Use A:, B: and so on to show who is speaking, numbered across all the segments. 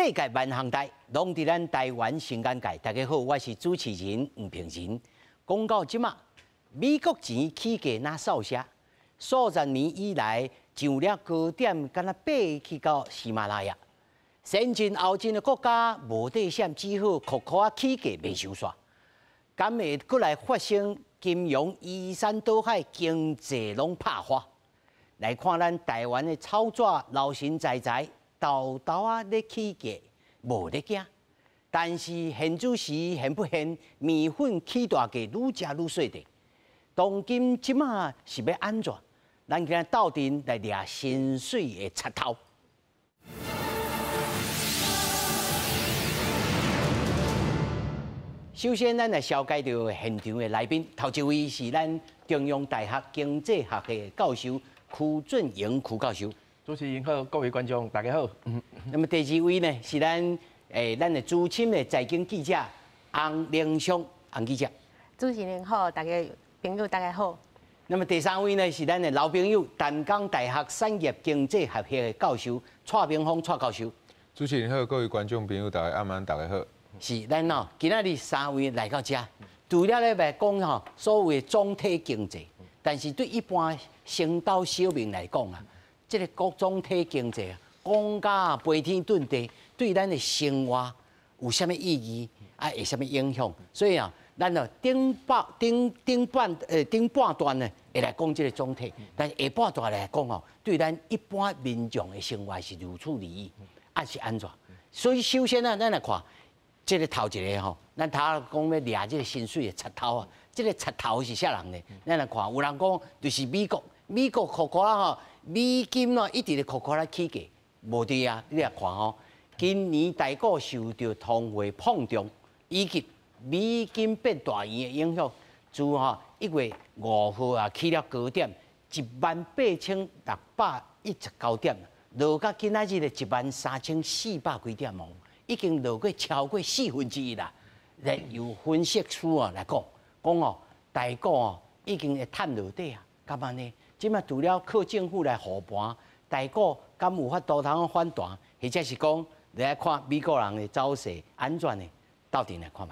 A: 世界万行台，拢伫咱台湾新眼界。大家好，我是主持人吴平仁。讲到即马，美国钱起价那扫射，数十年以来上了高点，敢若爬去到喜马拉雅。先进后进的国家无地险，只好苦苦啊起价袂收煞。敢会过来发生金融依山倒海，经济拢拍花？来看咱台湾的炒纸老神在在。豆豆啊，咧起价无咧惊，但是现主时现不现，面粉起大价，愈食愈细地。当今即马是要安怎？咱今日斗阵来掠薪水的贼头。首先，咱来紹介到現場的來賓，頭一位是咱中央大學經濟學的教授區準英區教授。
B: 主持人好，各位观众大家好。
A: 那么第二位呢是咱的资深的财经记者洪凌湘洪记者。
C: 主持人好，大家朋友大家好。
A: 那么第三位呢是咱的老朋友，淡江大学产业经济学系的教授蔡明峰蔡教授。
D: 主持人好，各位观众朋友大家大家好。
A: 是咱哦，今仔日三位来到这，除了咧来讲吼所谓的总体经济，但是对一般升斗小民来讲啊。这个各总体经济啊，讲甲飞天遁地，对咱的生活有啥物意义？啊，有啥物影响？所以啊，咱顶半段呢，会来讲这个总体，但是下半段来讲哦，对咱一般民众的生活是如此利益，啊是安怎？所以首先啊，咱来看这个头一个吼，咱头讲要掠这个薪水的贼头啊，这个贼头是啥人呢？咱来看，有人讲就是美国，美国苦苦啦吼。美金咯一直咧苦苦咧起价，无对啊！你来看吼，今年台股受到通货膨胀以及美金变大元的影响，自1月5號啊起了高點18619點，落到今仔日的13400幾點哦，已經落過超過1/4啦。來由分析師啊來講哦，台股哦已經會探落底啊，咁安尼。即马除了靠政府来護盤，台股敢有法度通反彈，或者是講你來看美國人的走勢安怎呢？到底來看覓。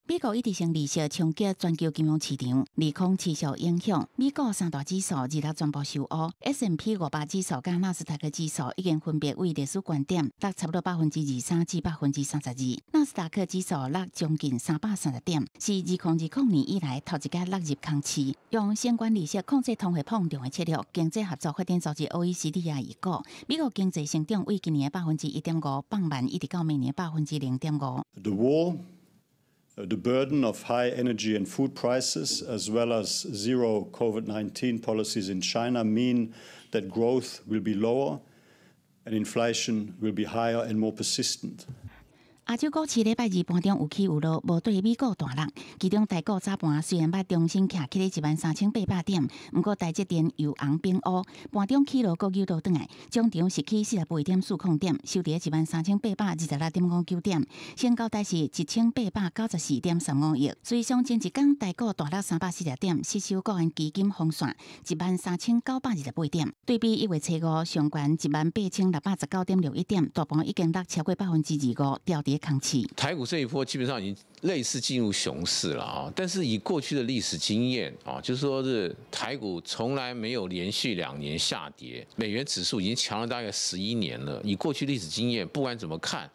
E: 美国一直性利息冲击全球金融市场，利空持续影响。美股三大指数日头全部收乌 ，S&P 500指数甲纳斯达克指数已经分别为历史高点落差不多23%至32%。纳斯达克指数落将近330点，是2020年以来头一届落入空市。用相关利息控制通货膨胀的策略，经济合作发展组织 OECD 也预估，美国经济成长为今年1.5%放慢，一直到明年0.5%。
F: The burden of high energy and food prices, as well as zero COVID-19 policies in China, mean that growth will be lower and inflation will be higher and more persistent.
E: 亚洲股市礼拜二盘中有起有落，无对美股大落。其中台股早盘虽然捌重新徛起咧13800点，不过台积电由红变乌，盘中起落各有倒转来，中场是起48.40点，收伫13826.59点，成交台是1894.35亿。随上前一天台股大落340点，失守国安基金红线13928点，对比1月初5上悬18619.61点，大盘已经落超过25%，掉跌。
G: 台股这一波基本上已经类似进入熊市了啊，但是以过去的历史经验啊，就是说是台股从来没有连续2年下跌，美元指数已经强了大概11年了。以过去历史经验，不管怎么看，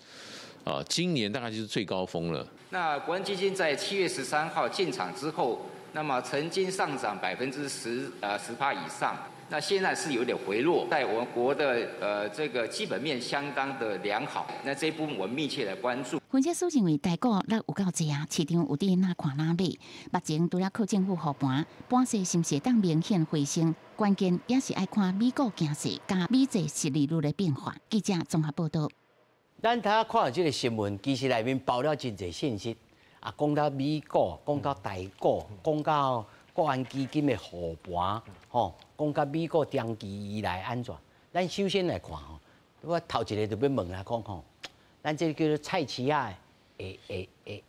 G: 今年大概就是最高峰了。
H: 那国安基金在7月13号进场之后，那么曾经上涨10%以上。那现在是有点回落，在我们国的这个基本面相当的良好，那这一部分我们密切来关注。
E: 分析师認為台股落有夠濟啊，市場有啲哪看哪買，目前除了靠政府護盤，盤勢是唔是當明顯回升？關鍵也是愛看美國形勢加美債殖利率的變化。記者綜合報道。
A: 咱睇下看到這個新聞，其實裡面包了真濟信息啊，講到美國，講到台股，講到國安基金的護盤，吼。講到美國長期以來安怎？咱首先來看吼，我頭一個就要問啦，講吼，咱這叫做蔡奇亞的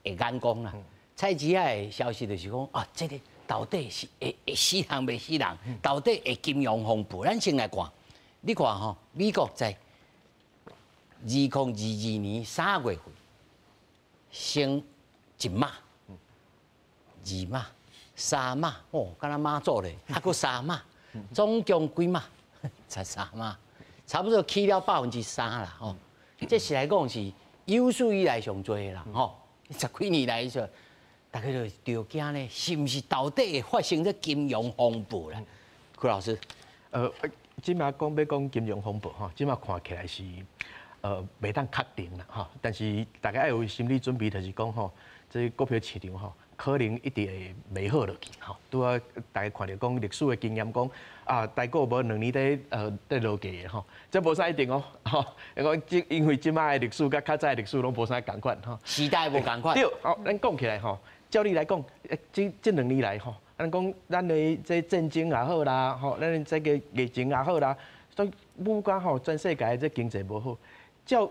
A: 眼光啦。蔡奇亞的消息就是講，啊，這個到底是會死人袂死人？到底會金融風暴？咱先來看，你看吼，美國在2022年3月份生1马、2马、3马，哦，敢若马祖咧，还佫3马，总共几马？才3马，差不多起了3%啦，吼。这是来讲是有史以来上多的啦，吼。10几年来说，大家就惊咧，是毋是到底会发生这金融风暴咧？柯老师，
B: 即马要讲金融风暴吼，即马看起来是袂当确定啦吼，但是大家要有心理准备，就是讲吼，这股票市场吼，可能一直会袂好落去吼。拄啊，大家看到讲历史的经验讲啊，大概无2年在落价的吼，这无啥一定哦吼。因为即马的历史甲较早的历史拢无啥共款吼。
A: 时代无共款。
B: 对，好，咱讲起来吼，照理来讲，这2年来吼。咱讲，咱的这战争也好啦，吼，咱这个疫情也好啦，所以不管吼全世界这经济无好，照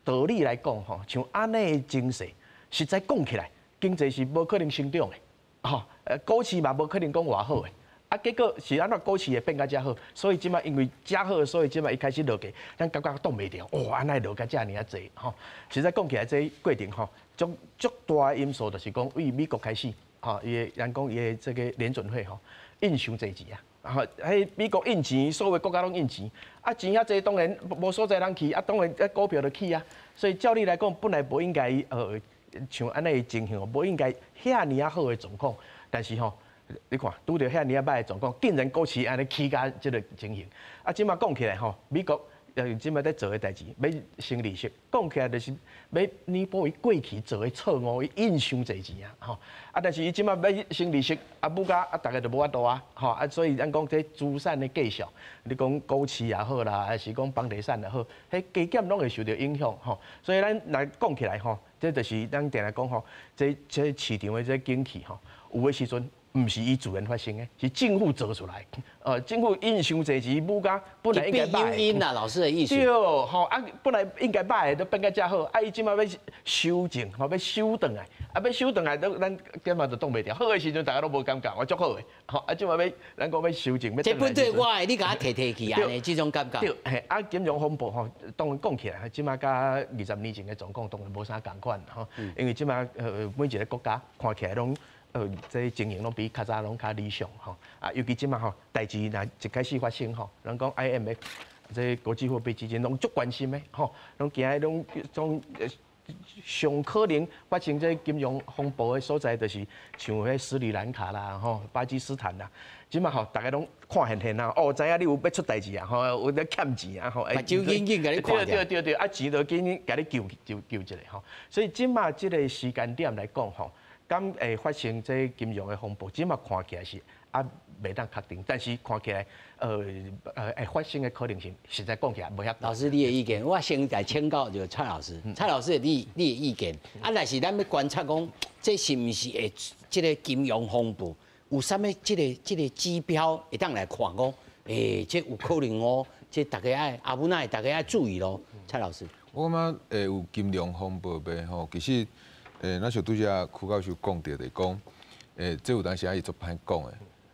B: 道理来讲吼，像安尼的情势，实在讲起来，经济是无可能成长的，吼，股市嘛无可能讲偌好的，啊，结果是安怎股市会变甲遮好，所以即摆因为遮好，所以即摆一开始落价，咱感觉挡袂掉，哇，安尼落甲遮尔啊济，吼，实在讲起来，这过程吼，足大的因素就是讲，为美国开始。吼，人讲伊的这个联准会吼，印伤济钱啊！吼，迄美国印钱，所有国家拢印钱，啊钱遐济，当然无所在人去，啊当然股票就起啊。所以照理来讲，本来无应该像安尼的情形，无应该遐尔啊好的状况。但是吼，你看拄着遐尔啊歹的状况，竟然股市安尼起甲即个情形。啊，即马讲起来吼，美国即马在做的代志，要升利息，讲起来就是要弥补伊过去做的错误，伊印伤济钱啊，吼。啊，但是伊即马要升利息，啊，物价啊，大家就无法度啊，吼啊，所以咱讲这资产的计数，你讲股市也好啦，还是讲房地产也好，迄加减拢会受到影响，吼。所以咱来讲起来吼，这就是咱定来讲吼，这市场的这景气吼，有的时阵。唔是伊自然发生的，是政府做出来。政府印伤济钱，物价本来应该歹。
A: 因啦，老师的意思。
B: 对，吼啊，本来应该歹的都变甲遮好，啊，伊即马要修正，吼要修转来，啊，要修转来，咱根本就挡袂掉。好的时阵大家都无感觉，我足好的，吼啊，即马咱讲要修正，要。
A: 这本对我的，你甲我提去安尼，这种感觉。
B: 对，嘿，啊，金融风暴吼，当然讲起来，即马甲20年前的状况当然无啥共款，吼，因为即马每一个国家看起来拢。这经营拢比较早拢较理想吼，啊，尤其即马吼代志若一开始发生吼，人讲 IMF 这国际货币基金拢足关心的吼，拢惊拢种上可能发生这金融风暴的所在，就是像迄斯里兰卡啦吼、巴基斯坦啦，即马吼大家拢看现现啊，哦，知影你有要出代志啊，吼，有咧欠钱啊，吼，
A: 就紧紧甲你看掉。
B: 对，啊钱就紧紧甲你救一下吼，所以即马即个时间点来讲吼。敢会发生这金融的风暴，即马看起来是袂当确定，但是看起来会发生的可能性，实在讲起来无遐大。
A: 老师，你的意见，我先来请教就蔡老师。蔡老师，你的意见，但是咱要观察讲，这是毋是会这个金融风暴有啥物这个指标会当来看讲，这有可能哦，这大家爱阿不奈大家爱注意咯。蔡老师，
D: 我感觉有金融风暴呗吼，其实。咱像拄只曲教授讲到的讲，这有当时也是足歹讲的，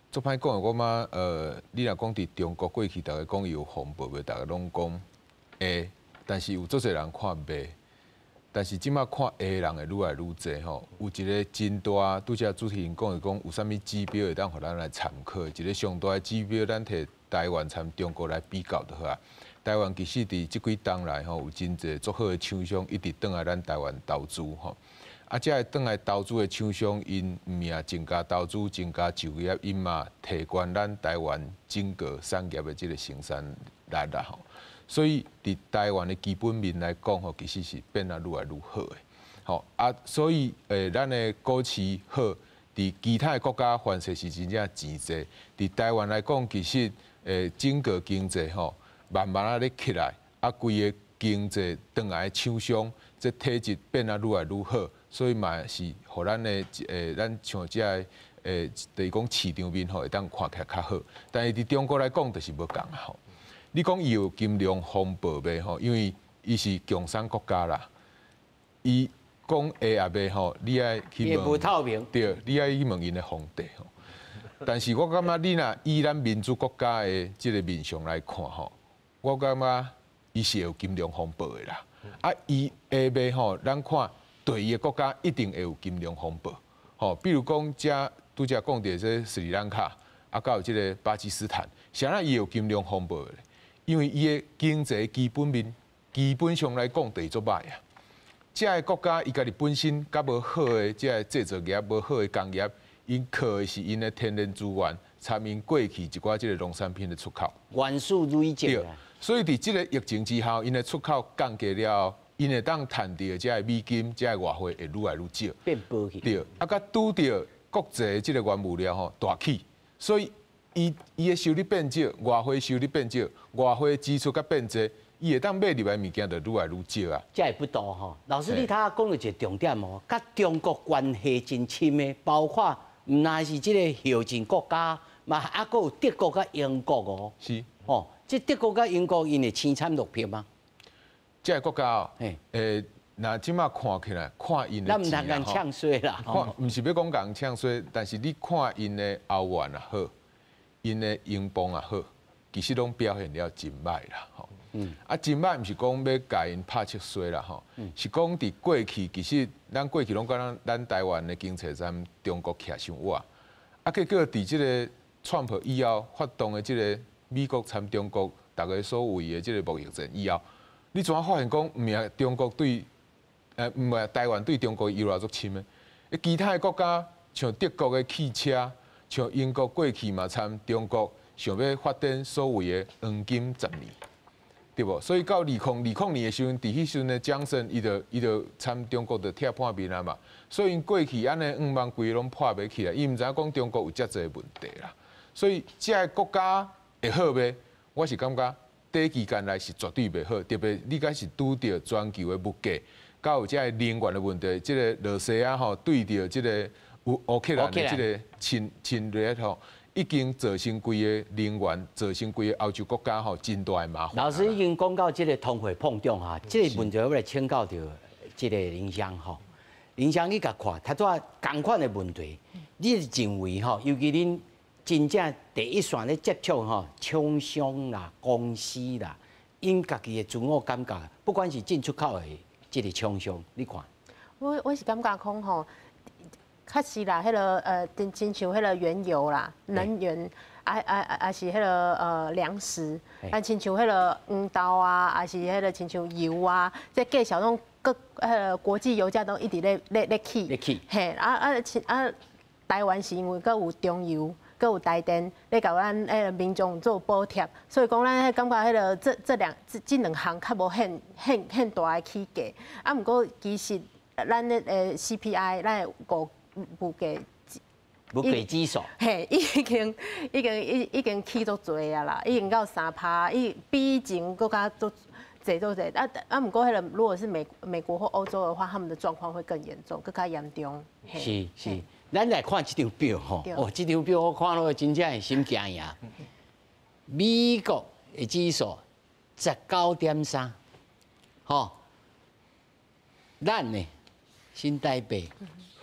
D: 足歹讲的。我感你若讲伫中国过去，大家讲伊有风暴的，大家拢讲A，但是有足侪人看 B， 但是即马看 A 人会愈来愈侪吼。有一个真大，拄只主持人讲的讲，有啥物指标会当互咱来参考？一个上大的指标，咱摕台湾参中国来比较就好啊。台湾其实伫即几冬来吼，有真侪足好的厂商一直倒来咱台湾投资吼。啊，这倒来投资的厂商，因毋命增加投资、增加就业，因嘛提悬咱台湾整个产业的这个生产力啦吼。所以伫台湾的基本面来讲吼，其实是变得愈来愈好的。吼啊，所以咱的股市好，伫其他的国家反正是真正钱济。伫台湾来讲，其实整个经济吼，慢慢啊咧起来，啊，规个经济转来的厂商，这体质变得愈来愈好。所以嘛是，互咱的咱像这个就是讲市场面吼会当看起来较好，但是伫中国来讲就是无共吼。你讲伊有金融风暴袂吼，因为伊是共产国家啦，伊讲会也袂吼，你爱去问，对，你爱去问因的皇帝吼。但是我感觉你若以咱民主国家的即个面向来看吼，我感觉伊是有金融风暴的啦。啊，伊下暝吼，咱看对伊个国家一定会有金融风暴，吼，比如讲拄则讲到这斯里兰卡，啊，到这个巴基斯坦，啥啦伊有金融风暴咧？因为伊个经济基本面基本上来讲就足歹啊。这个国家伊家己本身甲无好的这个制造业，无好的工业，因靠的是因的天然资源，参因过去一寡这个农产品的出口。
A: 原始累积啊。
D: 所以伫这个疫情之后，因的出口降低了，因会当赚到这个美金、这个外汇会愈来愈少。
A: 变薄去。
D: 对，啊，甲拄着国际这个原物料吼大起，所以伊的收入变少，外汇收入变少，外汇支出甲变济，伊会当买入来物件就愈来愈少啊。
A: 这也不多吼。老师，你睇下讲到一个重点哦，甲中国关系真深的，包括唔那是这个后进国家，嘛还佫有德国甲英国哦。
D: 是。
A: 哦，这德国甲英国因会青参落票吗？
D: 这个国家哦，那即马看起来，看因的
A: 咱唔通讲呛衰啦，
D: 看唔是要讲讲呛衰，但是你看因的欧元也好，因的英镑也好，其实拢表现了真歹啦，吼。啊，真歹唔是讲要甲因拍切衰啦，吼，是讲伫过去其实咱过去拢讲咱台湾的经济站中国徛伤晚，啊，结果伫即个川普以后发动的即个美国参中国大家所谓的即个贸易战以后，你怎啊发现讲唔系中国对？唔系台湾对中国越来越侵的，其他的国家像德国的汽车，像英国过去嘛参中国，想要发展所谓的黄金10年，对不？所以到2020年的时候，伫迄时阵的江森，伊就参中国就贴破面啊嘛。所以因过去安尼5万规拢破袂起来，伊唔知影讲中国有遮侪问题啦。所以这个国家会好袂？我是感觉短期间来是绝对袂好，特别你敢是拄着全球的物价。甲有这个能源的问题，这个俄西啊吼，对着这个乌克兰的这个侵略吼，已经造成规个能源，造成规个欧洲国家吼真大的麻烦。
A: 老师已经讲到这个通货膨胀哈，这个问题我来请教到这个林湘吼，林湘你甲看，他做同款的问题，你认为吼，尤其恁真正第一线咧接触吼，厂商啦、公司啦，因家己的自我感觉，不管是进出口的。这个厂商，你看，
C: 我是感觉讲吼，确实啦，迄个亲像迄个原油啦、能源，是迄个粮食，亲像迄个黄豆啊，还是迄个亲像油啊，这介绍拢各国际油价都一直咧起，嘿，台湾是因为佮有中油。佮有台电，咧甲咱民众做补贴，所以讲咱感觉迄个这两项较无很大的起价。啊，毋过其实咱的CPI， 咱的物价
A: 指数，
C: 嘿，已经起足侪啊啦，已经到3%，比以前更加都侪。毋过迄个如果是美国或欧洲的话，他们的状况会更严重，更加严重。
A: 是。咱来看这张表吼，哦，这张表我看落真正是心惊呀。美国的指数19.3，吼，咱呢新台币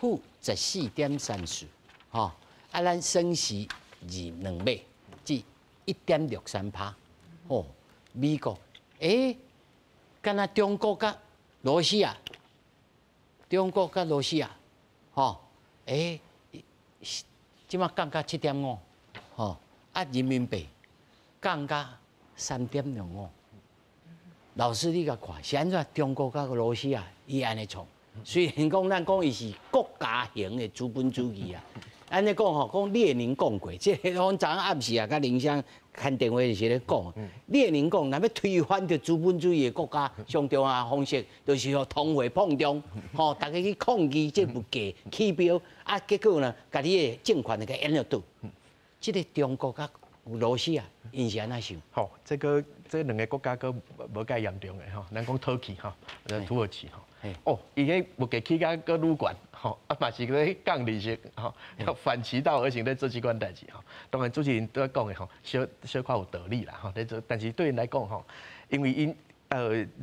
A: 负14.34，吼，啊，咱升息2码至1.63%，哦，美国，敢若中国甲罗西亚，吼。即马降到7.5，吼，啊，人民币降到3.05。老师，你甲看，是安怎？中国甲罗西亚伊安尼创？虽然讲咱讲伊是国家型的资本主义啊，安尼讲吼，讲列宁讲过，即个阮昨暗时啊，甲林湘看电话时咧讲，列宁讲，若要推翻着资本主义的国家，上重要方式就是要通货膨胀，吼，大家去抗击这物价起标，啊，结果呢，甲你的政权给淹了倒。即个中国甲罗西亚，因是安怎想？
B: 好，这两个国家佫无介严重的吼，咱讲土耳其土耳其吼。哦，伊个物价起价佫愈悬，吼，啊嘛是咧降利息，吼，反其道而行咧做即款代志，吼。当然主持人都讲的吼，小可有道理啦，吼，咧做，但是对因来讲吼，因为因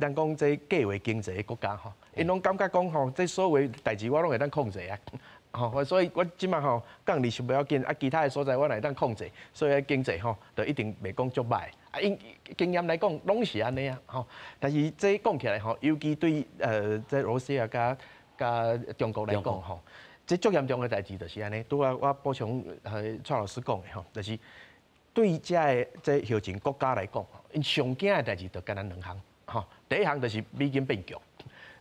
B: 咱讲这计划经济的国家吼，因拢感觉讲吼，这所有代志我拢会当控制啊。吼，所以我即马吼降利息不要紧，啊，其他的所在我来当控制，所以经济吼就一定袂讲足歹。啊，因经验来讲，拢是安尼啊，吼。但是这讲起来吼，尤其对这俄罗斯啊加中国来讲吼，这最严重的代志就是安尼。拄啊，我补充蔡老师讲的吼，就是对这后进国家来讲，因上惊的代志就干咱两项，吼。第一项就是美金变强。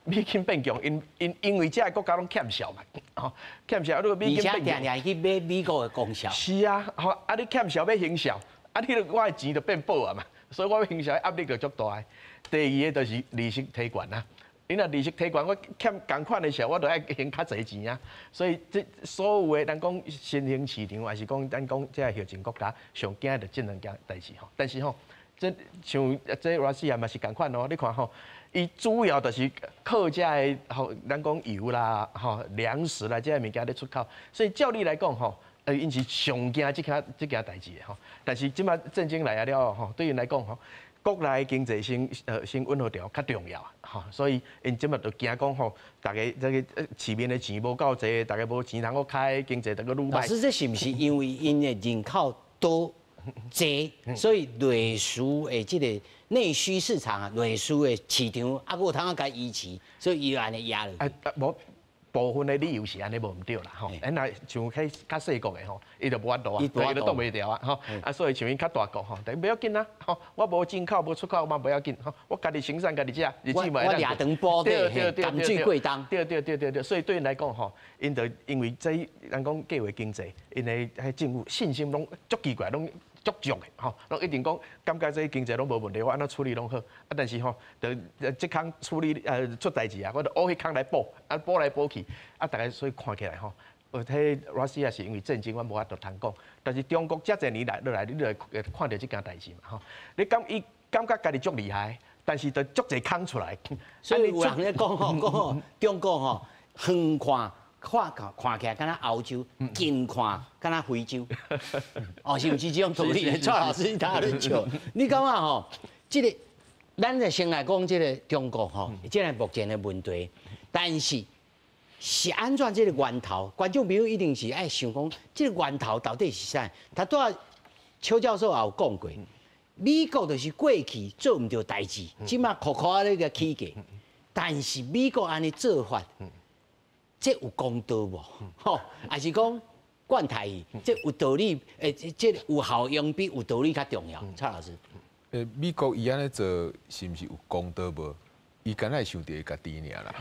B: 美金变强，因为这个国家拢欠小嘛，吼，欠小，如果美金变强，
A: 而且常常去买美国的功效。
B: 是啊，吼，啊你欠小要行小，啊你我的钱就变薄啊嘛，所以我要行小压力就足大的。第二个就是利息提悬啊，因为利息提悬，我欠同款的时候，我就要还较侪钱啊，所以这所有的咱讲新兴市场，还是讲咱讲这个后进国家上惊的这两件代志吼，但是吼，这像这俄罗斯也嘛是同款哦，你看吼。伊主要就是靠这个吼，咱讲油啦、吼粮食啦，这个物件咧出口，所以照理来讲吼，因是上惊这件代志的吼。但是即马战争来了吼，对因来讲吼，国内经济先温和调较重要啊，吼，所以因即马就惊讲吼，大家这个市面的钱无够济，大家无钱通够开，经济就个愈歹。
A: 老师，这是不是因为因的人口多济，所以内需的这个内需市场啊，内需的市场啊，无通啊甲维持，所以伊安尼压落去。
B: 无部分的理由是安尼无毋对啦，吼。咱若像较细国的吼，伊就无法度啊，伊就挡袂掉啊，吼。啊，所以像因较大国吼，但不要紧啊，吼，我无进口无出口嘛，不要紧，吼，我家己生产家己食，日子嘛。
A: 我俩长煲的，甘水过冬。
B: 对，所以对因来讲吼，因就因为这咱讲计划经济，因的迄政府信心拢足奇怪，拢。足足的吼，拢一定讲感觉这经济拢无问题，我安怎处理拢好。啊，但是吼，就即空处理出代志啊，我就挖迄空来补，啊补来补去，啊大家所以看起来吼，迄俄罗斯也是因为战争，我无法度通讲。但是中国遮侪年来你来看到即件代志嘛吼，你感觉家己足厉害，但是就足侪空出来。
A: 所以有人咧讲吼，中国吼远看起来敢若欧洲，近看敢若非洲，哦，是毋是这种道理？蔡老师，你打得笑。你感觉吼，这个咱就先来讲这个中国吼，这个目前的问题，但是是安怎这个源头？观众朋友一定是爱想讲，这个源头到底是啥？他拄仔邱教授也有讲过，美国就是过去做唔到代志，即马苦苦那个起价，但是美国安尼做法。这有公道无？吼，还是讲惯台语？这有道理？这有效用比有道理较重要。蔡老师，
D: 美国伊安尼做是毋是有公道无？伊敢若想着伊家己尔啦。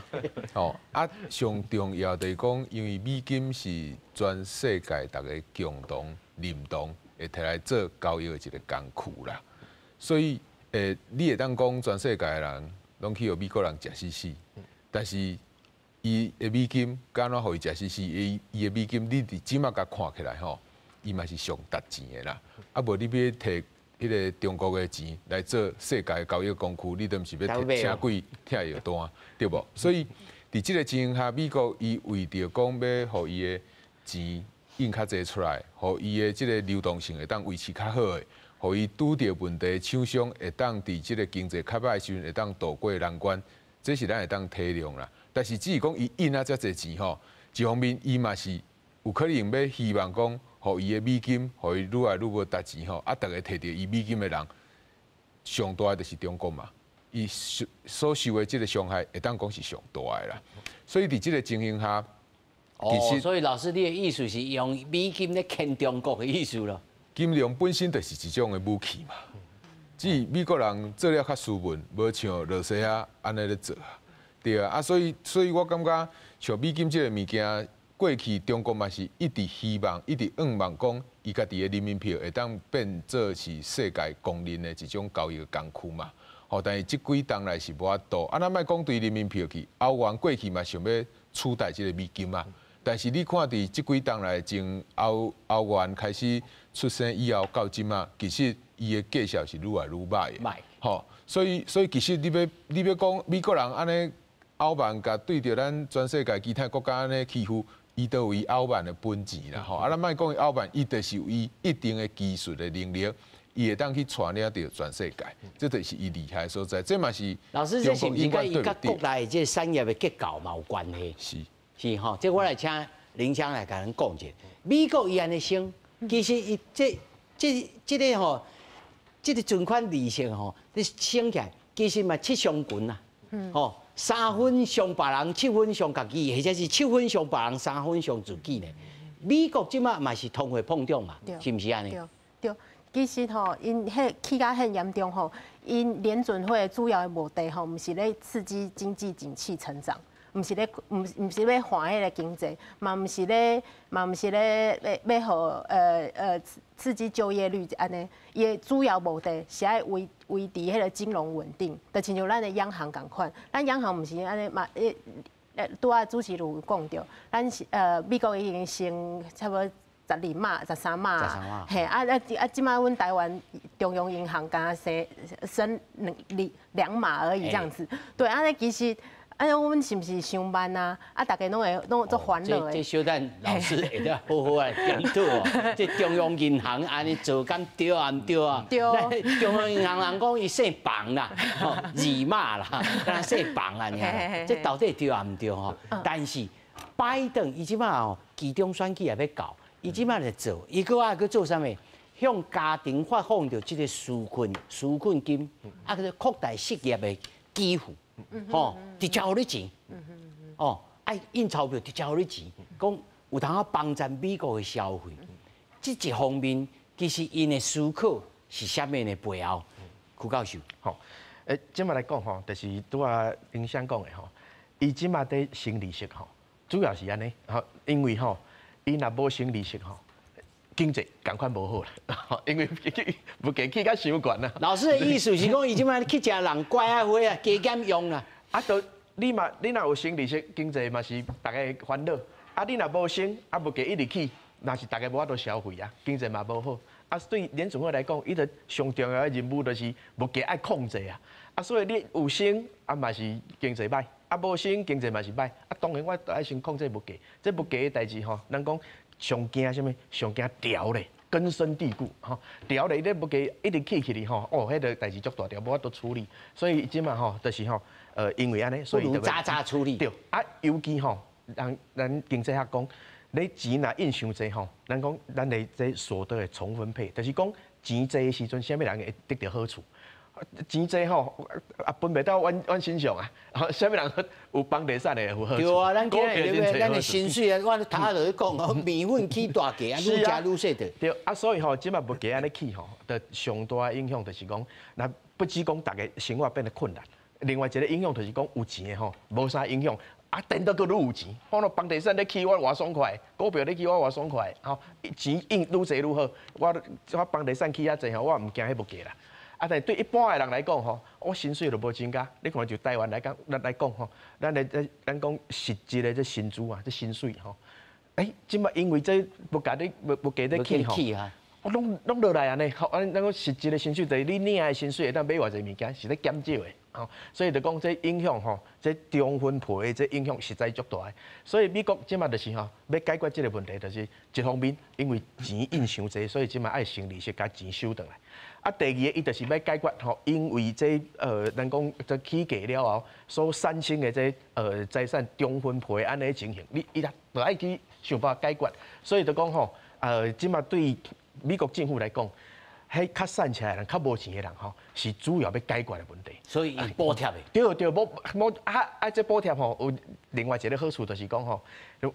D: 哦，啊，上重要就是讲，因为美金是全世界大家共同认同会摕来做交易的一个工具啦。所以，你会当讲全世界的人拢去互美国人食死死，但是。伊的美金，敢若互伊食死死，伊的美金，你即马甲看起来吼，伊嘛是上值钱的啦。啊，无你要摕迄个中国的钱来做世界交易工具，你都毋是要请贵拆药单，对无？所以伫即个情形下，美国伊为着讲要互伊的钱印较济出来，互伊的即个流动性会当维持较好的，互伊拄着问题厂商会当伫即个经济较歹的时阵会当渡过难关，这是咱会当体谅啦。但是只是讲伊印啊遮侪钱吼，一方面伊嘛是有可能要希望讲，互伊的美金，互伊愈来愈无值钱吼，啊，逐个摕着伊美金的人，上大的就是中国嘛，伊所受的即个伤害，会当讲是上大的啦。所以伫即个情形下，其实
A: 所以老师你的意思是用美金咧牵中国的意思咯？
D: 金融本身就是一种的武器嘛，只是美国人做了较斯文，无像俄罗斯啊安尼咧做。对啊，所以我感觉像美金这个物件，过去中国嘛是一直希望、一直仰望讲，伊家己的人民币会当变做是世界公认的一种交易的工具嘛。吼，但是这几当来是无法度。啊，咱莫讲对人民币去，欧元过去嘛想要取代这个美金嘛。但是你看伫这几当来，从欧元开始出生以后到今嘛，其实伊的绩效是愈来愈歹的。吼，所以其实你要讲美国人安尼。欧元甲对着咱全世界其他国家安尼欺负，伊都有伊欧元的本钱啦吼。啊，咱莫讲伊欧元，伊就是有伊一定的技术的能力，伊会当去传了着全世界，这就是伊厉害的所在。这嘛是
A: 老师，这是毋是甲伊甲国内这产业的结构嘛有关系？是吼，这我来请林香来甲咱讲者，美国伊安尼升，其实伊这个吼，这个存款利息吼，你升起来，其实嘛七伤群啦，吼3分伤别人，7分伤家己，或者是7分伤别人，3分伤自己呢。美国即马嘛是通货膨胀嘛，是毋是安尼？
C: 对，其实吼，因迄起甲很严重吼，因联准会主要的目的吼，毋是咧刺激经济景气成长，毋是咧要缓迄个经济，嘛毋是咧要互刺激就业率安尼，伊的主要目的是爱维持迄个金融稳定，就亲像咱的央行共款，咱央行毋是安尼嘛。拄仔主持人有讲到，咱美国已经升差不多12码、13码，嘿即摆阮台湾中央银行刚升2码而已这样子。对，安尼其实阮是毋是伤慢啊？大家拢做欢乐的。
A: 这小等老师会得好好来检讨哦。这中央银行安尼做敢对啊？毋对啊？
C: 对。
A: 中央银行人讲伊姓房啦，2码啦，敢姓房啊？这到底对啊？毋对吼？但是拜登伊即摆哦，期中选举也要搞，伊即摆在做，伊搁爱去做啥物？向家庭发放着即个纾困金，去扩大失业的基础。吼，直接互你钱，哦，爱印钞票直接互你钱，讲有通帮助美国的消费。这一方面，其实因的思考是啥物的背后？曲教授，
B: 吼，即马来讲吼，就是拄啊林香讲的吼，伊即马在升利息吼，主要是安尼，吼，因为吼，伊若无升利息吼。经济赶快无好啦，因为物价起甲伤悬啦。
A: 老师的意思是讲，伊即摆去食人乖啊花啊，加减用啦。
B: 都你若有升利息，经济嘛是大家烦恼。你若无升，物价一直起，那是大家无法度消费啊，经济嘛无好。对联准会来讲，伊个上重要的任务就是物价爱控制啊。所以你有升，嘛是经济歹；无升，经济嘛是歹。当然我爱先控制物价，这物价的代志吼，咱讲。上惊什么？上惊调咧，根深蒂固吼。调咧，你物价一直起去哩吼，迄个代志足大条，无法度处理。所以即嘛吼，就是吼，因为安尼，所以
A: 早处理。
B: 对，尤其吼，咱经济学讲，你钱若印伤济吼，咱讲咱的这所得的重分配，就是讲钱济的时阵，啥物人会得到好处？钱济吼，分袂到阮身上啊！啥物人有房地产的有好处？
A: 对啊，咱今日咱的薪水啊，我头就讲哦，面粉起大价，愈食愈细的。
B: 对所以吼，即摆物价安尼起吼，的上大的影响就是讲，那不只讲大家生活变得困难，另外一个影响就是讲有钱的吼，无啥影响。等到佫愈有钱，可能房地产咧起我偌爽快，股票咧起我偌爽快，钱印愈济愈好。我房地产起遐济吼，我毋惊迄物价啦。但对一般的人来讲吼，我薪水就无增加。你可能就台湾来讲，吼，咱讲实际的这薪资啊，这薪水吼，即摆因为这物价咧起吼，拢落来安尼，咱讲实际的薪水就是你领的薪水会当买偌济物件，是咧减少的，所以就讲这影响吼，这中分配的这影响实在足大的。所以美国即摆就是吼，要解决这个问题，就是一方面因为钱印伤济，所以即摆爱升利息，甲钱收回来。第二个，伊就是要解决吼，因为这咱讲这起价了后所产生的这财产中分配安尼情形，伊就爱去想办法解决。所以就讲吼，即马对美国政府来讲，迄较散起来人、较无钱的人吼，是主要要解决的问题。
A: 所以补贴的。
B: 对，这补贴吼有另外一个好处，就是讲吼，若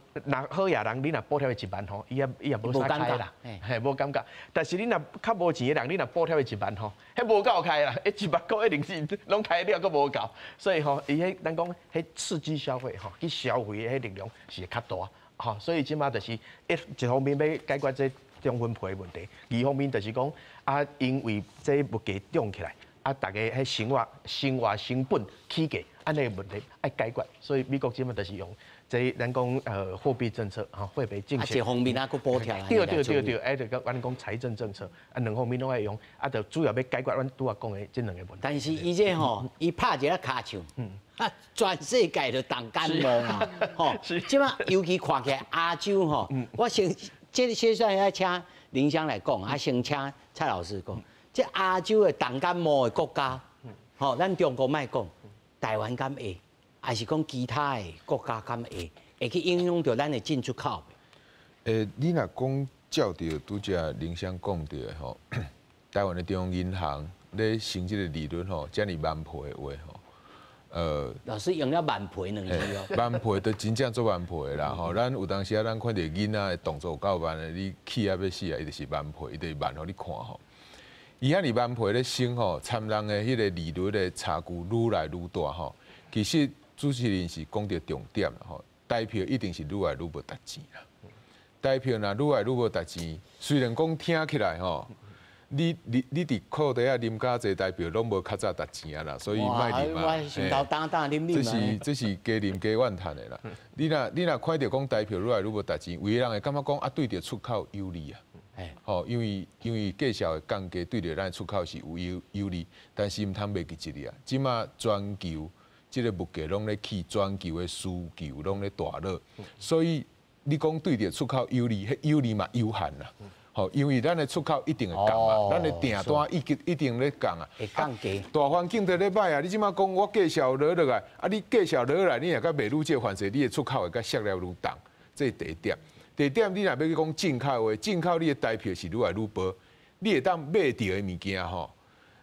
B: 好野人，你若补贴伊1万吼，伊也无啥开啦，无感觉。但是你若较无钱的人，你若补贴伊1万吼，迄无够开啦，1万块一定是拢开了，佫无够。所以吼，伊迄咱讲迄刺激消费吼，去消费的迄力量是较大。吼，所以即马就是一方面要解决这中分配的问题，二方面就是讲因为这物价涨起来，大家迄生活成本起价，安尼问题爱解决。所以美国即马就是用这咱讲货币政策货币政策。
A: 一方面佫补贴。
B: 对，就咱讲财政政策，两方面拢爱用，就主要要解决阮拄仔讲的这两个问题。
A: 但是伊这吼，伊拍一个骹枪，全世界就动感冒啊！吼，即马尤其看起来亚洲吼，我先算要请林香来讲，先请蔡老师讲，这亚洲的动感冒的国家，吼，咱中国莫讲，台湾敢会，还是讲其他的国家敢会？会去影响到咱的进出口。
D: 你若讲照着拄则林湘讲到的吼，台湾的中央银行咧升这个利率吼，遮尔万倍的话吼，
A: 老师用了万倍2字哦。
D: 万倍都真正做万倍的啦吼，咱有当时咱看到囡仔的动作有够慢的，你企业要死啊，伊就是万倍，伊就是慢互你看吼。伊遐尔万倍咧升吼，参人的迄个利率的差距愈来愈大吼。其实主持人是讲到重点啦吼，台票一定是愈来愈无值钱啦。台票若愈来愈无值钱，虽然讲听起来吼，你伫裤底啊啉较济台票拢无较早值钱啊啦，所以卖啉啊。
A: 我心头打打啉啉
D: 这是加啉加怨叹的啦。你若看到讲台票愈来愈无值钱，有个人会感觉讲啊对着出口有利啊。吼，因为介绍的降价对着咱出口是有利，但是毋通袂记一个啊。即马全球即个物价拢咧起，全球的需求拢咧大热，所以你讲对着出口有利，迄有利嘛有限啦。吼，因为咱的出口一定会降嘛，咱的订单一定咧降啊。
A: 会降价。
D: 大环境都咧歹啊！你即马讲我介绍落来，啊你介绍落来，你若甲袂愈少反势，你的出口会甲削了愈重，这是第一点。第二点，你若要去讲进口的话，进口你的台票是愈来愈薄，你会当买到的物件吼。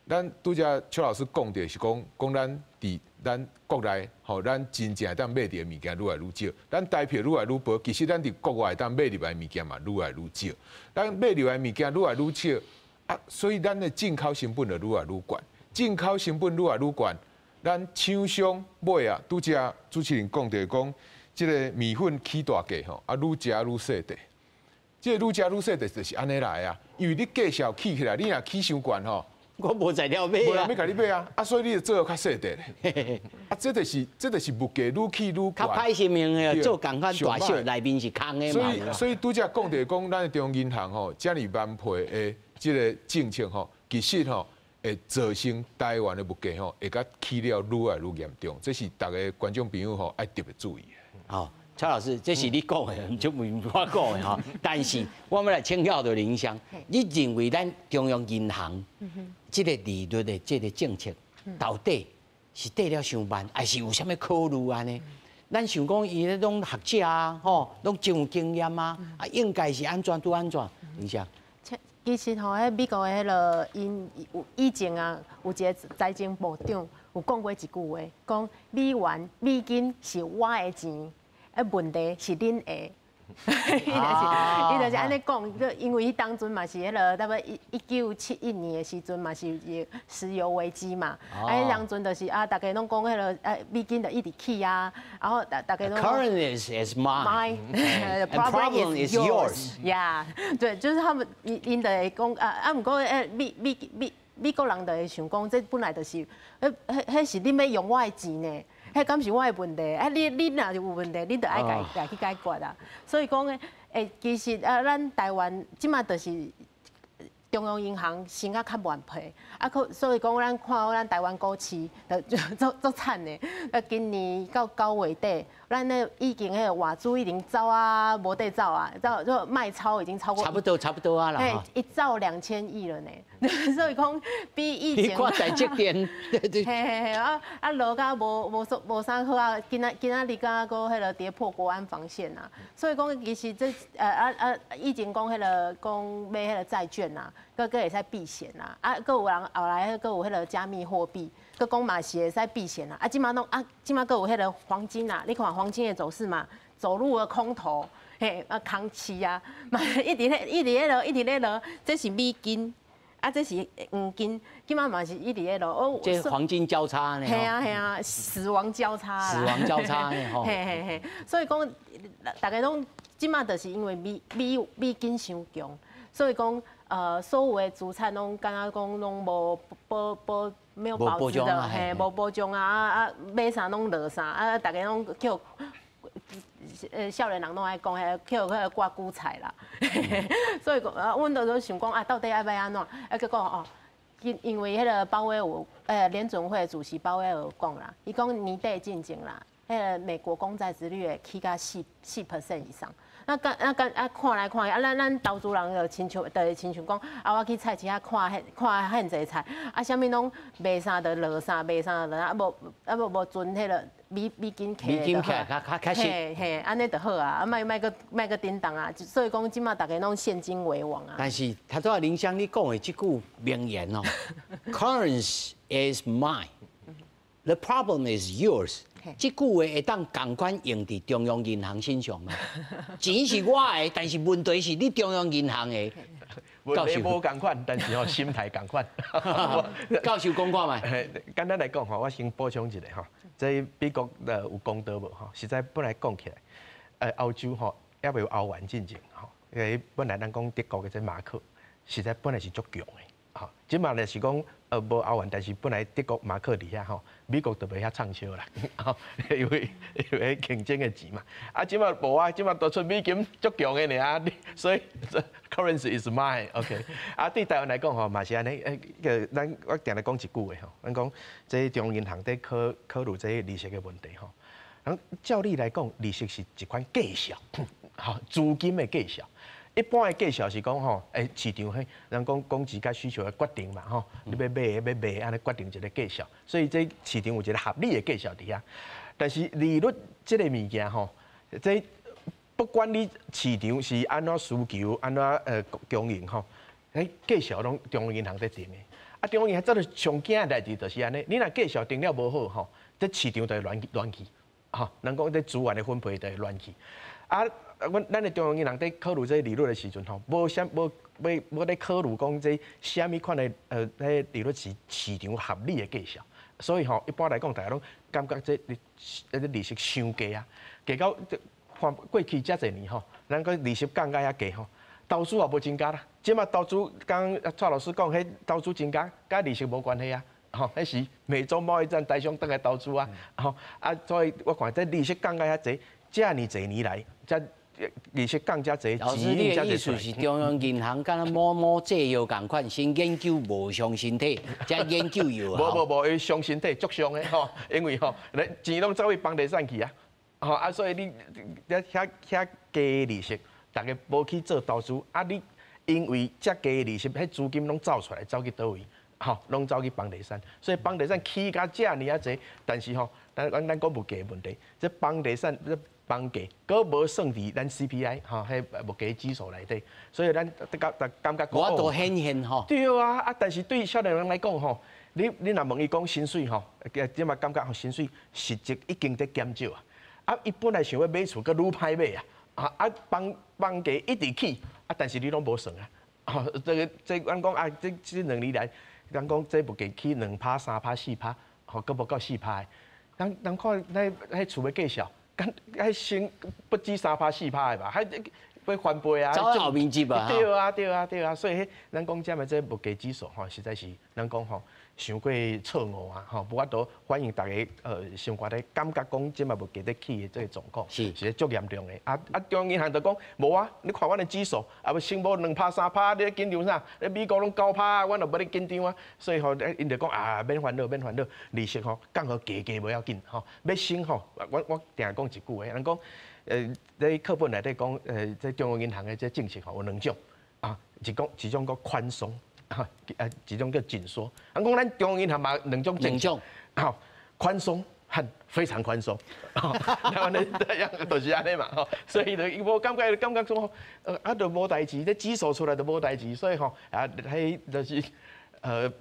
D: 咱拄则邱老师讲的是讲咱伫咱国内吼，咱真正当买到的物件愈来愈少，咱台票愈来愈薄，其实咱伫国外当买入来的物件嘛愈来愈少，咱买入来的物件愈来愈少啊，所以咱的进口成本就愈来愈悬，进口成本愈来愈悬，咱厂商买啊，拄则主持人讲的讲。即个米粉起大价吼，啊，愈食愈细地。即个愈食愈细地就是安尼来啊，因为你价销起起来，你若起伤悬吼，
A: 我无材料买
D: 无人要甲你买啊，啊，所以你就做较细地咧。啊，这就是物价愈起愈悬。
A: 较歹心命的做共款大小，内面是空的嘛。
D: 所以拄则讲着讲，咱的中央银行吼，遮尔万倍的即个政策吼，其实吼会造成台湾的物价吼会甲起了愈来愈严重，这是逐个观众朋友吼爱特别注意。
A: 好，蔡老师，这是你讲的，就唔是我讲的哈。但是我们来请教的林湘，你认为咱中央银行这个利率的这个政策，到底是对了上慢，还是有啥物考虑啊呢？咱想讲伊咧拢学者啊，吼，拢真有经验啊，应该是安怎都安怎，林湘。
C: 其实吼，迄美国的迄个因以前啊，有一个财政部长有讲过一句话，讲美金是我的钱。问题是恁的，伊就是安尼讲，因为伊当阵嘛是迄个，大概1971年的时阵嘛是石油危机嘛，当阵就是大家拢讲迄个美金就一直起啊，然后大家都
A: Current is mine,
C: the
A: problem is yours.
C: Yeah， 对，就是他们因就会讲毋过美国人就会想讲，这本来就是，迄是恁要用我的钱呢。迄敢是我的问题，你若有问题，你就爱家去解决啊。所以讲其实咱台湾即马就是中央银行升较慢批，所以讲咱看到咱台湾股市就足惨的。今年到9月底，咱咧已经迄个外资已经走啊，无得走啊，就卖超已经超过
A: 差不多啊啦。
C: 1兆2000亿了呢。所以讲比以前，
A: 你看台积电，
C: 嘿，落甲无啥好啊，今仔日敢个迄个跌破国安防线啊，所以讲其实这以前讲迄个讲买迄个债券啊，个会使避险啊，个有人后来个有迄个加密货币，个讲嘛是会使避险啊，即马个有迄个黄金啊，你看黄金的走势嘛，走入了空头，嘿，空市啊，嘛一直咧落，这是美金。这是黄金，今嘛嘛是一直咧落。
A: 这黄金交叉呢？
C: 系啊，死亡交叉啦。
A: 死亡交叉呢？吼。
C: 嘿，所以讲，大家拢今嘛就是因为美金伤强，所以讲所有的资产拢敢若讲拢无没有保值的，嘿，无保障啊买啥拢落啥大家拢叫。少年人拢爱讲，叫迄个挂韭菜啦，所以阮都想讲到底要安怎？结果因为迄个鲍威尔，联准会主席鲍威尔讲啦，伊讲年底进前啦，迄个美国公债殖率会起到4% 以上。看来看去，咱投资人就亲像讲，我去菜市仔看遐济菜，啥物拢卖啥就落啥，卖啥就落，无存迄个。美金起
A: 来较实。
C: 嘿，安尼就好啊，卖个叮当啊，所以讲即马大家拢现金为王啊。
A: 但是他都林香你讲的这句名言哦 ，Currency is mine, the problem is yours。这句话会当共款用伫中央银行身上吗？钱是我的，但是问题是你中央银行的。
B: 问题无共款，但是心态共款。
A: 教授讲看嘛。
B: 简单来讲我先补充一下这美国有公道无实在本来讲起来，欧洲也未有欧元进前因为本来咱讲德国的这马克，实在本来是足强的即嘛就是讲无欧元，但是本来德国马克伫遐美国就袂遐畅销啦因为竞争的钱嘛。即嘛无啊，即嘛都出美金足强的尔所以 currency is mine OK。对台湾来讲嘛是安尼咱我定来讲一句话咱讲这中央银行在考虑这利息的问题照理来讲，利息是一款计数资金的计数。一般的计数是讲市场咱讲供给甲需求的决定嘛你要卖安尼决定一个计数，所以这市场有一个合理的计数伫遐。但是利率这个物件这不管你市场是安怎需求，安怎供应计数拢中央银行在定的。中央银行做上惊的代志就是安尼，你若计数定了无好这市场就会乱去咱讲这资源的分配就会乱去咱的中央银行在考虑这利率的时阵无在考虑讲这虾米款的利率是市场合理的计数，所以一般来讲，大家拢感觉这利息伤低啊，低到看过去遮侪年咱个利息降到遐低投资也无增加啦。即马投资刚蔡老师讲，迄投资增加，甲利息无关系啊。迄是美中贸易战台商倒来投资啊。所以我看这利息降到遐济，遮尔侪年来，利息降遮济，
A: 老师，你的意思是中央银行敢若某制药共款，先研究无伤身体，再研究药效。
B: 无，伤身体足伤的因为钱拢走去房地产去啊，所以你遐低利息，大家无去做投资你因为遮低利息，迄资金拢走出来，走去倒位？拢走去房地产，所以房地产起甲遮尔啊济，但是咱讲物价问题，这房地产房价，佫无算伫咱 CPI 迄物价指数内底，所以咱感觉
A: 我都显现
B: 对啊，但是对少年人来讲你若问伊讲薪水即嘛感觉薪水实质已经在减少伊本来想要买厝，佫愈歹买房价一直起但是你拢无算这咱讲这2年来。咱讲这物价起2%、3%、4%，佫无到4%。咱看迄厝要计数，迄先不止3%、4%的吧？要翻倍啊！
A: 走后面接啊！
B: 对啊，所以咱讲这这物价指数实在是咱讲伤过错误不过都欢迎大家生活咧，感觉讲即嘛物价在起的这个状况是足严重的。中央银行就讲无啊，你看阮的指数要升无2%、3%，你咧紧张啥？咧美国拢9%，阮就无咧紧张啊。所以因就讲免烦恼，利息降加无要紧要升我定讲一句话，咱讲在课本内底讲在中央银行的这政策有2种一种叫宽松。一种叫紧缩，咱讲咱中央银行嘛2种政策，宽松和非常宽松，台湾的样就是安尼嘛，所以就无感觉说就无代志，这指数出来就无代志，所以迄就是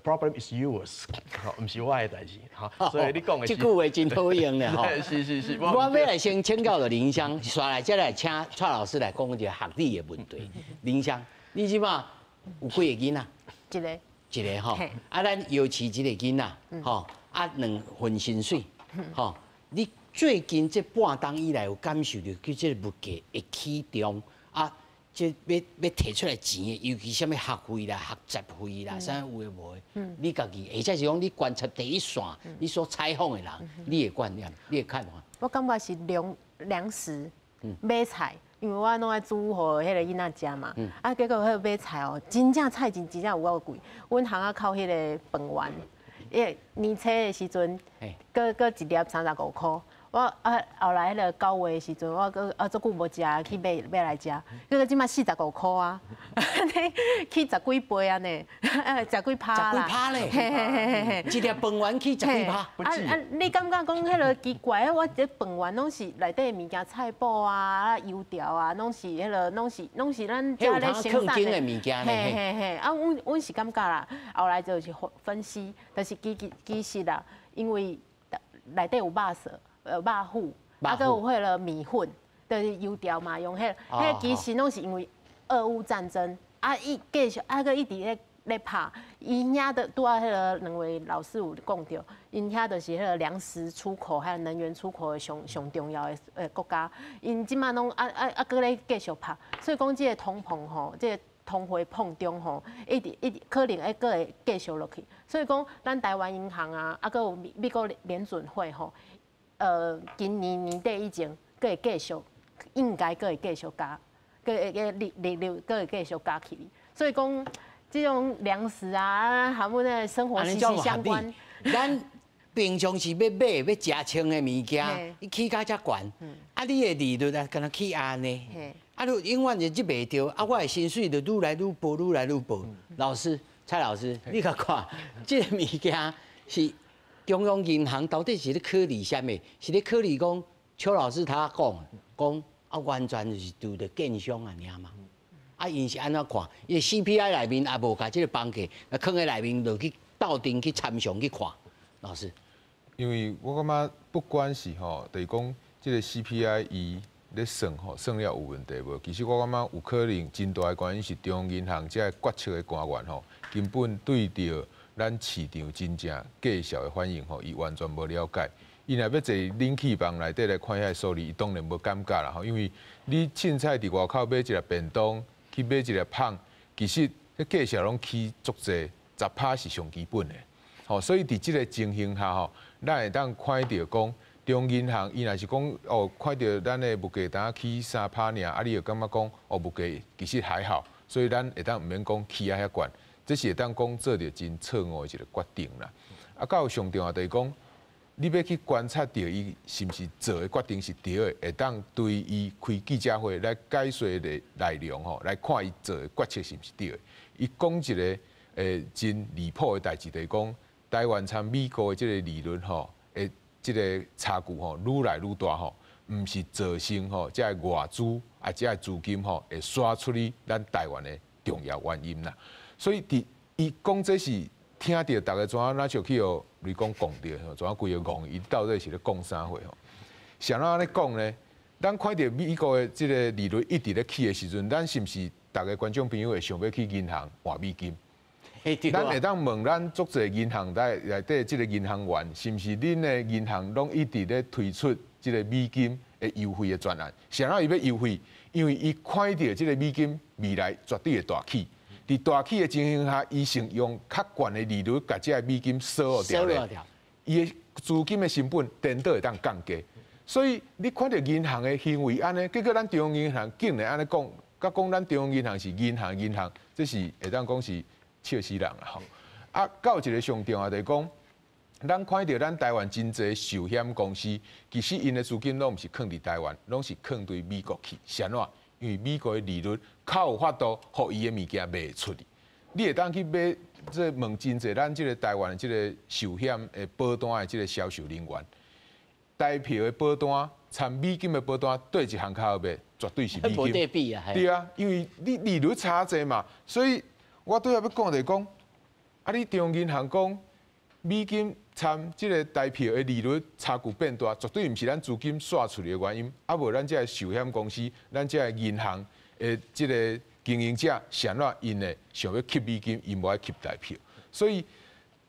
B: problem is yours， 唔是我的代志，所以你讲的
A: 这句话真好用咧
B: 是，
A: 我要来先请教林香，刷来再来请蔡老师来讲一个学理的问题。林香，你即马有几个囡仔？一个咱尤其一个囡仔2份薪水你最近这半冬以来有感受到这个物价会起重这要摕出来钱的，尤其什么学费啦、学杂费啦，啥有诶无诶？你家己，或者是讲你观察第一线，你所采访的人，你的观念、你的看法？
C: 我感觉是粮食、买菜。因为我拢爱煮互迄个囡仔食嘛，结果迄个买菜真正菜真正有够贵。阮巷仔口迄个饭圆，年初的时阵，搁一粒35块，我后来迄个9月的时阵，我搁足久无食，去买来食，结果即马45块啊，去10几杯安尼，10几趴啦。
A: 10几趴咧，一粒饭丸去10几趴。
C: 你感觉讲迄个奇怪？我这饭丸拢是内底物件，菜脯啊、油条啊，拢是迄个，拢是咱家咧生产的
A: 物件
C: 嘿嘿嘿，啊，阮是感觉啦，后来就是分析，但是其实啦，因为内底有肉色。肉糊，啊，搁有迄个米粉，就是油条嘛，用迄个其实拢是因为俄乌战争，啊，继续搁一直咧拍，因遐的拄啊，迄个两位老师有讲到，因遐就是迄个粮食出口还有能源出口的上重要的国家，因即马拢搁咧继续拍，所以讲即个通膨吼，即个通货膨胀吼，一直可能搁会继续落去，所以讲咱台湾银行啊，搁有美国联准会吼。今年年底以前，佫会继续，应该佫会继续加，佫会利率佫会继续加起。所以讲，这种粮食啊，含有那生活息息相关。
A: 咱平常是要买要食穿的物件，伊起价遮悬，啊，你的利率啊，敢若起安尼，啊，你永远就入袂着，啊，我的薪水就愈来愈薄，愈来愈薄。老师，蔡老师，你甲看，这个物件是。中央银行到底是咧考虑啥物？是咧考虑讲邱老师他讲啊，完全就是拄着建商啊，尔嘛。啊，因是安怎看？因为 CPI 内面也无甲即个房价，啊，放在内面就去斗阵去参详去看。老师，
D: 因为我感觉不管是吼，就是讲即个 CPI 伊咧算吼，算了有问题无？其实我感觉有可能真大的原因是中央银行这决策的官员吼，根本对着。咱市场真正计销的反应吼，伊完全无了解。伊若要坐冷气房内底来看遐数字，伊当然无感觉啦吼。因为你凊彩伫外口买一个便当，去买一个胖，其实迄计销拢起足济，10%是上基本的。吼，所以伫即个情形下吼，咱会当看到讲，中银行伊若是讲哦，看到咱的物价单起3%尔，啊，你就感觉讲哦，物价其实还好，所以咱会当毋免讲起啊遐悬。这是会当讲做着真错误的一个决定啦。啊，到上重要就是讲，你要去观察到伊是毋是做的决定是对的，会当对伊开记者会来解说的内容吼，来看伊做的决策是毋是对的。伊讲一个真离谱的代志，就是讲台湾参美国的这个利率吼，这个差距吼愈来愈大吼，毋是造成吼这外资啊这资金吼会刷出去咱台湾的重要原因啦。所以，伊讲这是听到大家怎啊，那就去哦，你讲讲着，怎啊规个讲，伊到底是咧讲啥货吼？像咱安尼讲呢，咱看到美国的这个利率一直咧起的时阵，咱是毋是大家观众朋友会想要去银行换美金？咱会当问咱足侪银行内底这个银行员，是毋是恁的银行拢一直咧推出这个美金的优惠的专案？想要伊要优惠，因为伊看到这个美金未来绝对会大起。伫大起的情形下，伊先用较悬的利率，把这美金锁掉咧，伊的资金的成本颠倒会当降低。所以你看到银行的行为安尼，结果咱中央银行竟然安尼讲，甲讲咱中央银行是银行，这是会当讲是笑死人啦吼。啊，到一个上重要就是讲，咱看到咱台湾真侪寿险公司，其实因的资金拢毋是放伫台湾，拢是放对美国去，是安怎？因为美国的利率较有法度，互伊的物件卖出去。你会当去买，这问真济咱这个台湾的这个寿险的保单的这个销售人员，台票的保单、参美金的保单，对一项较好卖，绝对是美金。
A: 无得比啊！
D: 对啊，因为你利率差济嘛，所以我对下要讲就是讲，啊，你中央银行讲美金参这个台票的利率差距变大，绝对毋是咱资金刷出来的原因，啊无咱这个寿险公司、咱这个银行的这个经营者，想怎因呢想要吸美金，因无爱吸台票，所以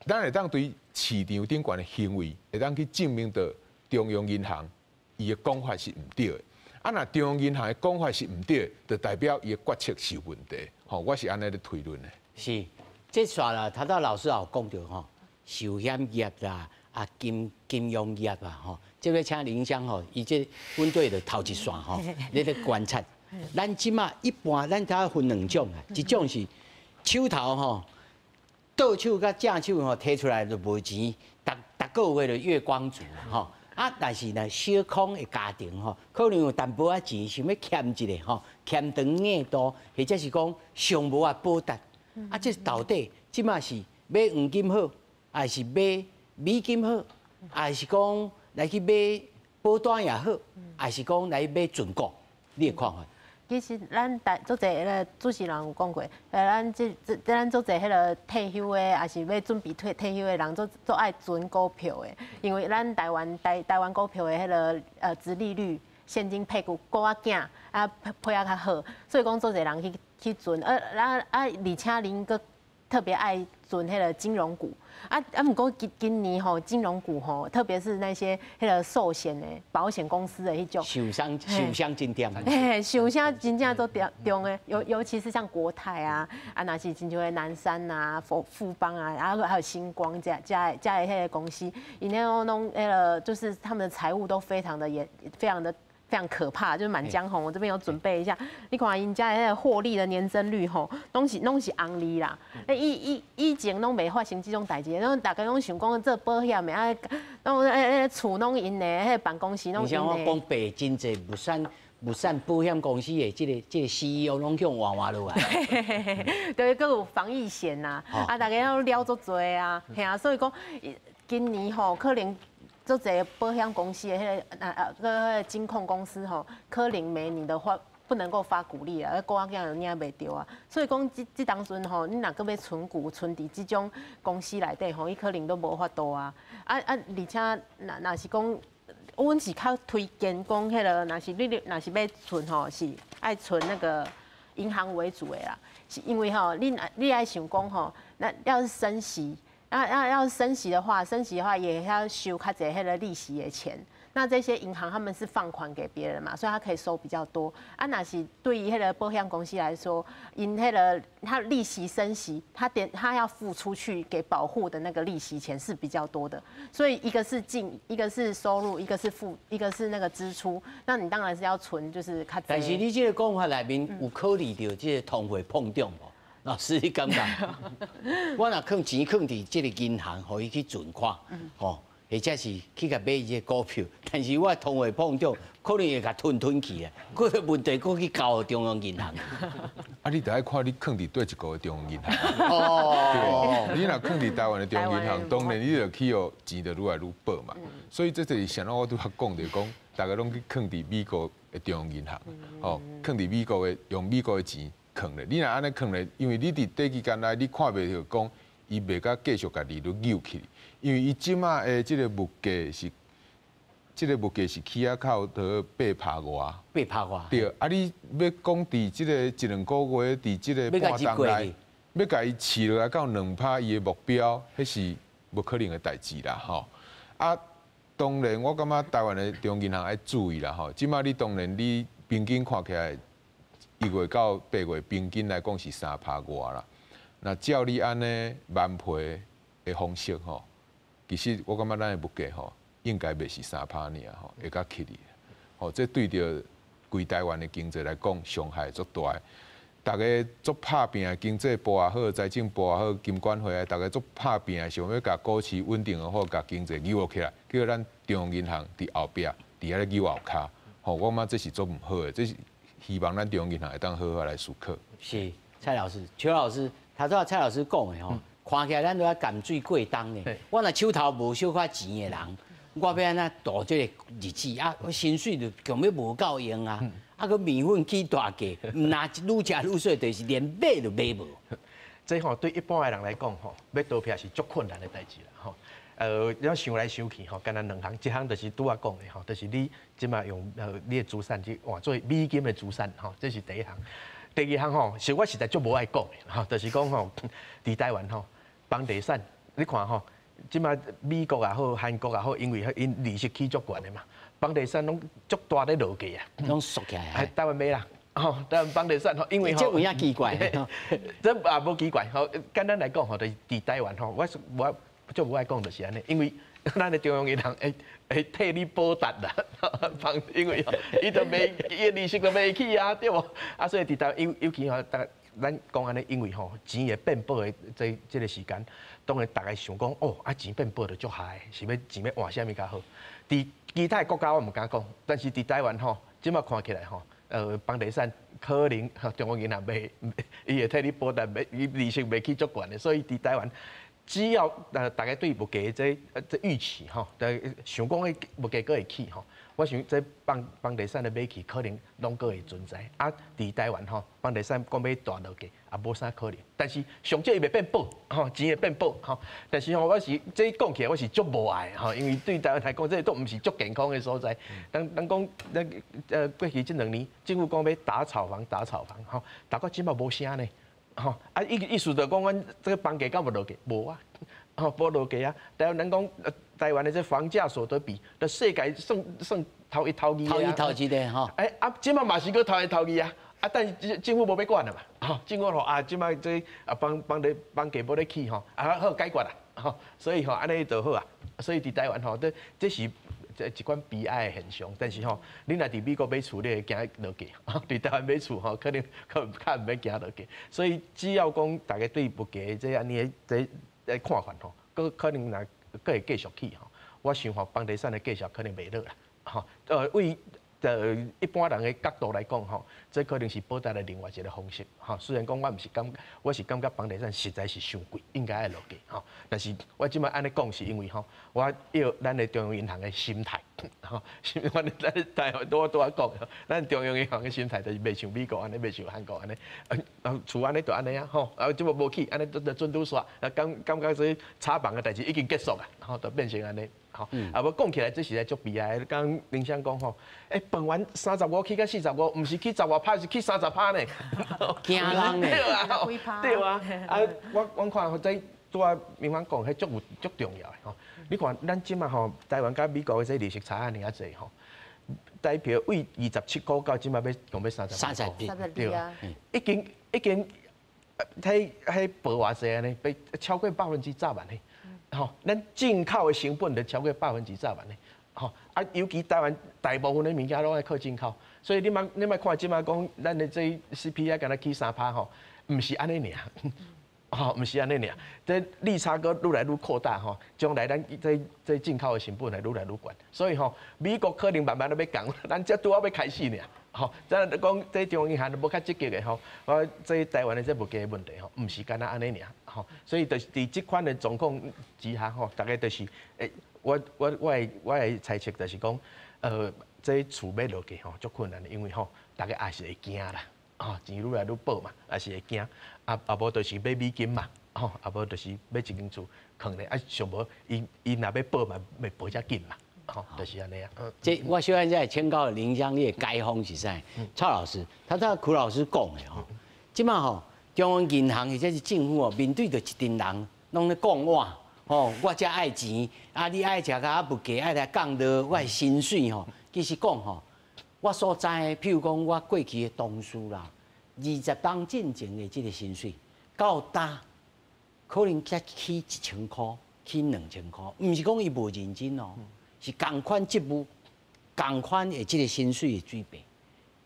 D: 咱会当对市场顶悬的行为，会当去证明到中央银行伊的讲法是毋对的。啊，若中央银行的讲法是毋对，就代表伊的决策是有问题。吼，我是安尼咧推论的。
A: 是，这煞啦，头老师也有讲到吼。寿险业啦，啊金融业啊，吼，这要请林香吼，伊这阮队的头一线吼，你咧观察。咱即马一般咱才分两种啊，一种是手头吼，倒手甲正手吼摕出来就无钱，逐个月就月光族吼，啊，但是呢，小康的家庭吼，可能有淡薄仔钱，想要欠一个吼，欠长额度，或者是讲上无啊保值。啊，这到底即马是买黄金好，还是买美金好，还是讲来去买保单也好，还是讲来买存股？你的看法？
C: 其实咱足侪个主持人有讲过，咱咱足侪迄个退休的，还是要准备退休的人，足爱存股票的，因为咱台湾股票的迄个殖利率、现金配股股仔囝啊配啊较好，所以讲足侪人去存，而且恁个特别爱存迄个金融股。不过今年吼金融股吼，特别是那些迄个寿险的保险公司的迄种
A: 受伤真点。
C: 受伤真正都重的，尤其是像国泰啊，那是亲像的南山啊、富邦啊，然后还有星光加的迄个公司，因那弄就是他们的财务都非常可怕，就是《满江红》，我这边有准备一下。你看人家的获利的年增率吼，拢是红利啦。以前拢未发生这种代志，拢大家拢想讲做保险的啊，拢厝拢因的，迄办公室拢因的。
A: 像我讲白真济物产保险公司的这个 CEO 拢向换落来。
C: 对，佮有防疫险呐，大家都了足多啊，嘿啊，所以讲今年吼可能。做这保险公司的个金控公司吼，可能每年的话不能够发股利啊，股仔囝又领袂着啊。所以讲这当阵吼，你若个要存股，存伫这种公司内底吼，伊可能都无法度啊。而且若是讲，阮是较推荐讲迄个，若是要存吼，是爱存那个银行为主的啦。是因为吼，你爱想讲吼，那要是升息。要升息的话，也要收较侪迄个利息的钱。那这些银行他们是放款给别人嘛，所以他可以收比较多。那是对于迄个保险公司来说，因迄个他利息升息，他要付出去给保护的那个利息钱是比较多的。所以一个是进，一个是收入，一个是那个支出。那你当然是要存，就是较。
A: 但是你这个讲法内面有考虑到这个通货膨胀无？老师，你感觉？我若放钱放伫这个银行，互伊去存款，吼，或者是去甲买一个股票，但是我通货膨胀可能会甲吞去啊，佫问题佫去交中央银行。
D: 你得爱看你放伫对一个中央银行。
A: 哦，
D: 你若放伫台湾的中央银行，当然你就去哦，钱就愈来愈薄嘛。所以这就是像我拄较讲着讲，大家拢去放伫美国的中央银行，哦，放伫美国的用美国的钱。坑咧，你若安尼坑咧，因为你伫短期间内你看袂着讲，伊袂甲继续甲利率扭起，因为伊即马的即个物价是起啊靠到8%外。
A: 8%外。
D: 对，你要讲伫即个1、2个月，伫即个半冬内，要甲伊饲落来到2%，伊的目标，迄是无可能的代志啦，吼。当然我感觉台湾的中央银行要注意啦，吼。即马你当然你平均看起来。1月到8月平均来讲是3%外啦。那照你安尼万倍的方式吼，其实我感觉咱的物价吼应该袂是3%尔吼，会较起哩。吼，这对着规台湾的经济来讲伤害足大。大家足拍拼，经济部也好，财政部也好，金管会啊，大家足拍拼，想要甲股市稳定好，甲经济扭起来，叫咱中央银行伫后壁伫遐扭后骹。吼，我感觉这是足唔好的，这是。希望咱中央银行会当好好来思考。
A: 是蔡老师、邱老师，头拄蔡老师讲的吼，看起来咱都要甘水过冬呢。我若手头无小可钱的人，我要安怎度这个日子啊？我薪水就根本无够用啊！个面粉起大价，毋那愈食愈衰，就是连买都买无。
B: 这吼对一般的人来讲吼，要投票是足困难的代志啦吼。要想来想去吼，干那两项，一项就是拄仔讲的吼，就是你即马用你的资产去换做美金的资产吼，这是第一项。第二项吼，是我实在足无爱讲的吼，就是讲吼，伫台湾吼，房地产你看吼，即马美国也好，韩国也好，因为因利息起足悬的嘛，房地产拢足大咧落价啊，
A: 拢缩起来。
B: 台湾买啦。吼，台湾房地产吼，因为吼，
A: 这有影奇怪，
B: 这也无奇怪吼。简单来讲吼，就是伫台湾吼，我足无爱讲就是安尼，因为咱的中央银行会替你保值啦，因为伊都袂，伊利息都袂起啊，对无？所以伫台湾尤其吼，咱讲安尼，因为吼钱会变薄的这个时间，当然大家想讲哦，钱变薄就足害，是要钱要换啥物较好？伫其他国家我唔敢讲，但是伫台湾吼，即马看起来吼，房地产可能中国银行袂，伊会替你保单，伊利息袂去足悬的，所以伫台湾。只要大家对物价这预期吼，想讲迄物价阁会起吼，我想这房地产的买起可能拢阁会存在。啊，伫台湾吼，房地产讲要大落价，也无啥可能。但是上少伊袂变宝，吼，钱会变宝，吼。但是吼，我是这讲起来我是足无爱吼，因为对台湾来讲，这都毋是足健康的所在。咱讲过去这2年，政府讲要打炒房，吼，大家即马无声呢。吼，啊，意思就讲，阮这个房价敢无落价？无啊，吼，无落价啊。但咱讲台湾的这房价所得比，在世界算头一头二啊。
A: 头一头二的吼。
B: 啊，即马嘛是搁头一头二啊。啊，但是政府无要管了嘛，吼，政府吼啊，即马这房价无咧起吼，啊好解决啦，吼，所以吼安尼就好啊。所以伫台湾吼，这是。一款悲哀的现象，但是吼，你若伫美国买厝，你会惊落价；伫台湾买厝吼，可能较毋免惊落价。所以只要讲大家对物价这安尼这看法吼，可能若会继续起吼，我想吼房地产的继续可能袂落啦。吼，为一般人的角度来讲吼，这可能是保单的另外一个方式。吼，虽然讲我是感觉房地产实在是伤贵，应该要落价。吼，但是我即摆安尼讲是因为吼，我要咱的中央银行的心态。吼，咱台湾多讲，咱中央银行的心态就是袂像美国安尼，袂像韩国安尼，厝安尼就安尼啊。吼，即摆无起，安尼就准拄煞，感觉说炒房的代志已经结束啊，吼，就变成安尼。吼，啊无讲起来，这是在足悲哀。刚林香讲吼，饭完35起到45，毋是起10外趴，是起30%呢。
A: 惊人呢。
B: 对啊，我看吼，在拄明芳讲，迄足重要的吼。你看，咱即马吼，台湾甲美国的这利息差安尼啊济吼，代表为27块到即马要讲要30对啊，已经迄报偌济安尼，被超过10%呢。吼，咱进口的成本就超过10%呢。吼，啊，尤其台湾大部分的物件拢爱靠进口，所以你莫看即马讲，咱的这 CPI 敢若起3%吼，毋是安尼尔，吼，毋是安尼尔，这利差阁愈来愈扩大吼，将来咱这进口的成本会愈来愈悬，所以吼，美国可能慢慢都要降，咱才拄好要开始尔。吼，咱讲这中央银行都无较积极的吼，这台湾的这物价问题吼，毋是干那安尼尔，吼，所以就是伫即款的状况之下吼，大概就是我的猜测就是讲，这厝要落价吼，足困难的，因为吼，大家也是会惊啦，吼，钱愈来愈薄嘛，也是会惊，无就是买美金嘛，吼，无就是买一间厝囥咧，上无伊若要报嘛，袂报遮紧嘛。好，就是安尼啊。
A: 这我现在请教林香你的解方是啥？蔡老师，他苦老师讲的吼，即马吼，中央银行或者是政府哦，面对着一群人，拢咧讲我吼，我才爱钱，啊，你爱食甲物价爱来降到我的薪水吼。其实讲吼，我所知的，譬如讲我过去的同事啦，20当进前的这个薪水，到大可能才起1000块，起2000块，毋是讲伊无认真哦。是同款职务、同款的这个薪水的水平，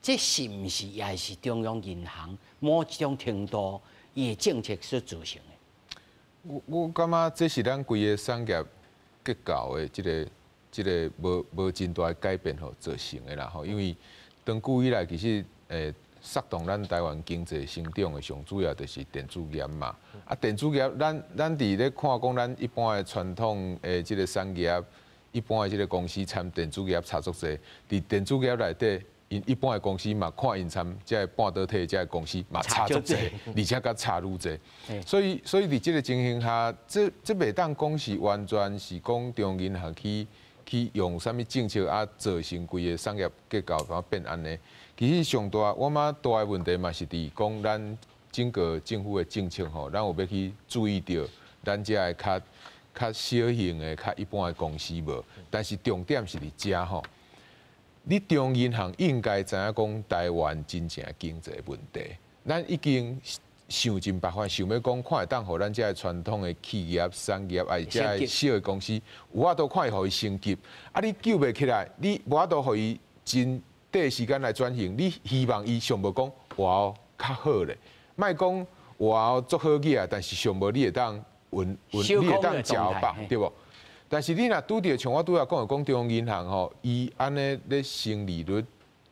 A: 这是毋是也是中央银行某一种程度伊的政策所造成的？
D: 我感觉这是咱规个产业结构的这个无真大的改变吼造成的啦吼，因为长久以来其实煽动咱台湾经济成长的上主要就是电子业嘛。啊，电子业咱伫咧看讲咱一般的传统的这个产业。一般的这个公司参电子业差足侪，伫电子业内底，因一般的公司嘛，看因参即个半导体即个公司嘛差足侪，而且甲差愈侪。所以伫即个情形下，这袂当讲是完全是讲中央银行去用啥物政策啊，造成规个产业结构变安尼。其实上大我嘛大的问题嘛是伫讲咱整个政府的政策吼，咱有要去注意到咱遮个较小型的、较一般的公司无，但是重点是伫遮吼。你中央银行应该知影讲台湾真正经济问题，咱已经想尽办法，想要讲看会当互咱遮个传统的企业、产业，啊，遮个小的公司，有法度看会互伊升级。啊，你救袂起来，你无法度互伊真短时间来转型。你希望伊上无讲哇较好咧，莫讲哇足好个啊，但是上无你会当。你会当食饱，对不？但是你若拄着像我拄仔讲的，讲中央银行吼，伊安尼咧升利率，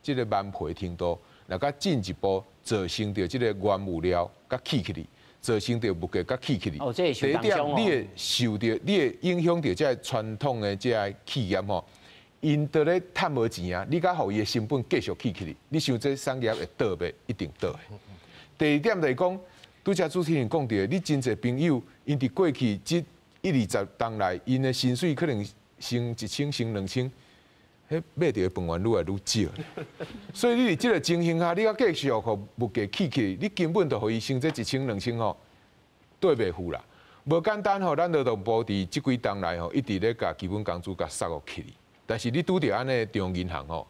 D: 即个慢倍程度，若甲进一步造成着即个原物料甲起起哩，造成着物价甲起起哩。
A: 哦，这是
D: 第一点，你会受着，你会影响着即个传统的即个企业吼，因在咧趁无钱啊，你甲互伊的成本继续起起哩，你想这产业会倒袂？一定倒的。第二点就是讲，拄则主持人讲着，你真侪朋友，因伫过去即1-20冬来，因的薪水可能升1000、升2000，迄买着的饭碗愈来愈少。所以你伫即个情形下，你要继续互物价起起，你根本就互伊升这1000、2000吼，对袂付啦。无简单吼，咱劳动部伫即几冬来吼，一直咧甲基本工资甲杀落去。但是你拄着安尼中央银行吼，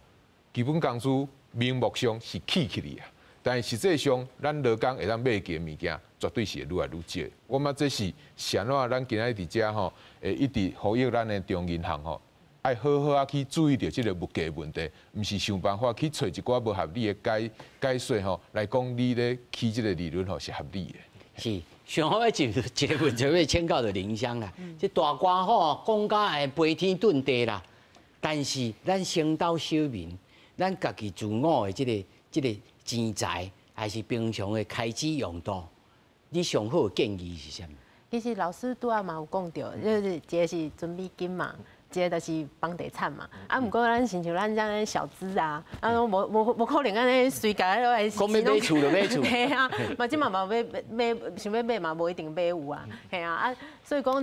D: 基本工资名目上是起去哩啊。但实际上，咱劳工会当买嘅物件，绝对是会愈来愈少。我感觉这是啥怎咱今仔日伫遮吼，会一直呼吁咱的中银行吼，爱好好啊去注意到这个物价问题，毋是想办法去找一寡无合理的解说吼，来讲你咧起这个利润吼是合理的。
A: 是，上好一个问题要请教到林乡啦。这大官吼讲甲会飞天遁地啦，但是咱先到小民，咱家己自我的这个钱财，还是平常的开支用度，你上好的建议是啥物？
C: 其实老师拄仔嘛有讲到，就是一个是准美金嘛，一个就是房地产嘛。啊，毋过咱亲像咱这样小资啊，无可能安尼随家落来。
A: 讲要买厝就买厝。
C: 嘿啊，嘛即嘛买想要买嘛，无一定买有啊。嘿啊，所以讲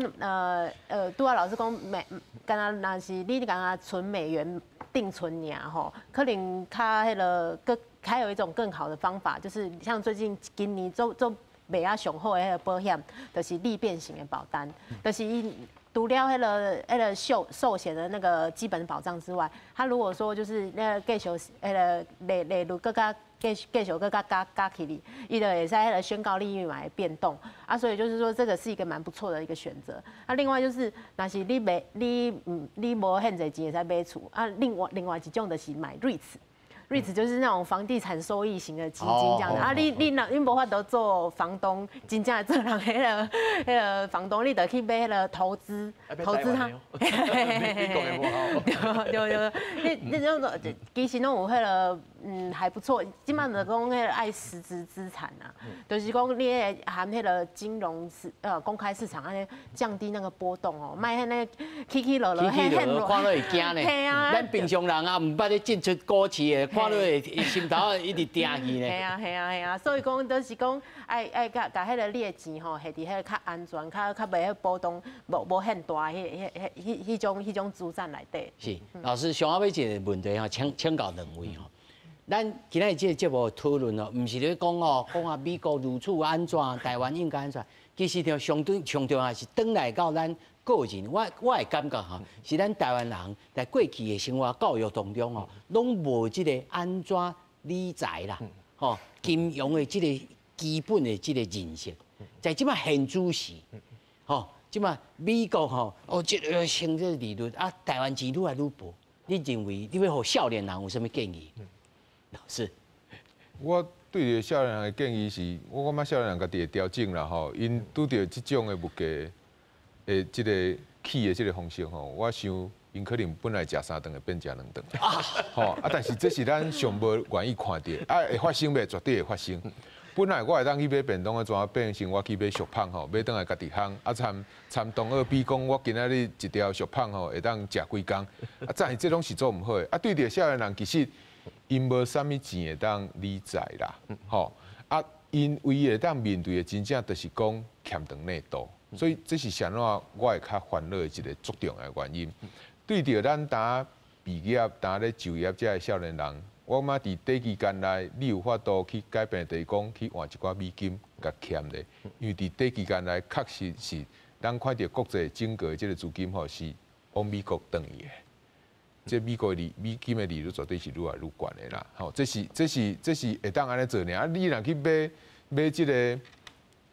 C: 拄仔老师讲敢若是你敢若存美元定存尔吼，可能较迄个还有一种更好的方法，就是像最近今年做卖啊上好的迄个保险，就是利变型的保单，就是伊除了迄个寿险的那个基本保障之外，它如果说就是那个继续迄个利率更加继续更加加起哩，伊就会使迄个宣告利率嘛会变动啊，所以就是说这个是一个蛮不错的一个选择。啊，另外就是若是你无很侪钱会使买厝啊，另外一种就是买REITs就是那种房地产收益型的基金这样的啊，你无法度做房东，真正做人迄个房东，你得去买迄个投资它。对，你种其实拢有迄个还不错，基本上讲迄个爱实质资产啊，就是讲你含迄个金融公开市场安尼降低那个波动哦，卖迄个起落落，
A: 看落会惊呢。
C: 系啊，
A: 咱平常人啊，唔捌咧进出股市的，看落会心头一直定去呢。
C: 系啊，所以讲都是讲爱甲迄个你的钱吼，下伫迄个较安全、较袂迄波动无很大迄种资产内底。
A: 是，老师上尾要一个问题吼，请教两位吼。咱今日这个节目讨论哦，唔是咧讲哦，讲啊美国如此安怎，台湾应该安怎？其实条上重要是转来到咱个人，我会感觉吼，是咱台湾人在过去的生活教育当中哦，拢无即个安怎理财啦，吼，金融的即个基本的即个认识，在即摆现主时，吼，即摆美国吼，即个升这利率啊，台湾钱愈来愈薄，你认为你要互少年人有啥物建议？老师，
D: 我对着少年人的建议是，我感觉少年人家己会调整啦吼，因拄着即种的物价的即个起的即个方式吼，我想因可能本来食3顿会变食2顿，吼啊，但是这是咱上无愿意看到，啊会发生袂？绝对会发生。本来我会当去买便当的，怎变成我去买熟胖吼，买倒来家己烘，啊参同学比讲，我今仔日一条熟胖吼会当食几工，啊，但是这拢是做唔好的。啊，对着少年人其实。因无啥物钱会当理财啦，吼啊，因唯一会当面对的真正就是讲欠长内度，所以这是啥怎我会较烦恼的一个足重的原因。对着咱当毕业、当咧就业这少年人，我感觉伫短期间内，你有法度去改变，就是讲去换一寡美金甲欠咧，因为伫短期间内确实是咱看到国际整个这个资金吼是往美国转移的。这美金的利率绝对是愈来愈悬的啦，吼，这是会当安尼做呢。啊，你若去买这个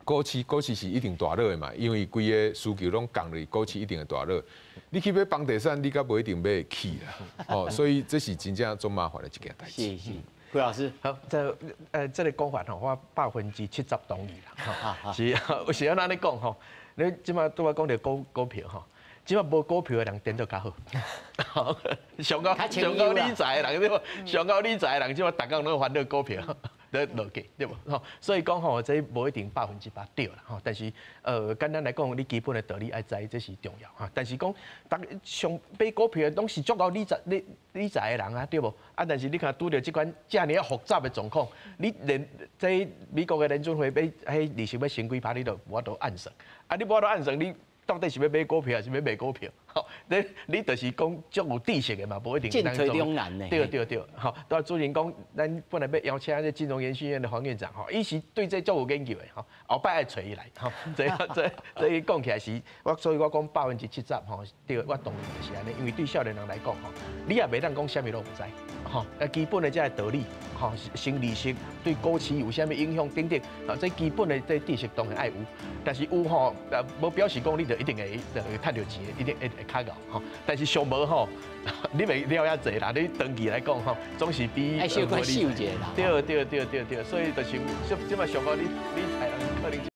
D: 股市是一定大落的嘛，因为规个需求拢降落，股市一定会大落。你去买房地产，你甲无一定买起啦，吼，所以这是真正做麻烦的一件代志。
A: 是，郭老师，
B: 好，这个讲法吼，我70%同意啦，是有时安尼讲吼，你即马拄仔讲到股票吼。即马无股票的人颠倒较好，上高理财的人对无？上高理财的人即马逐工拢烦恼股票。在落价对无？吼，所以讲吼，这无一定100%对啦吼。但是简单来讲，你基本的道理爱知，这是重要哈。但是讲，上买股票拢是足够理财的人啊，对无？啊，但是你看拄着即款遮尔复杂的状况，你连这美国的联准会迄利息要升几趴，你都无法度按算。啊，你无法度按算，你到底是要买股票还是要卖股票？吼，你就是讲足有知识的嘛，无一定。
A: 进退两难呢。
B: 对，吼，都主持讲，咱本来要邀请这金融研训院的黄院长，吼，伊是对这足有研究的，吼，后摆爱找伊来，吼，这讲起来是，所以我讲70%，吼，对，我同意就是安尼，因为对少年人来讲，吼，你也袂当讲啥物都唔知，吼，基本的这个道理，吼，生利息对股市有啥物影响等等，啊，这基本的这知识当然爱有，但是有吼，无表示讲你就一定会赚到钱，一定会较高，吼，但是上无吼，你袂了遐济啦，你长期来讲吼，总是比
A: 爱小可收者啦。
B: 对，所以就是即摆上高理财人可能。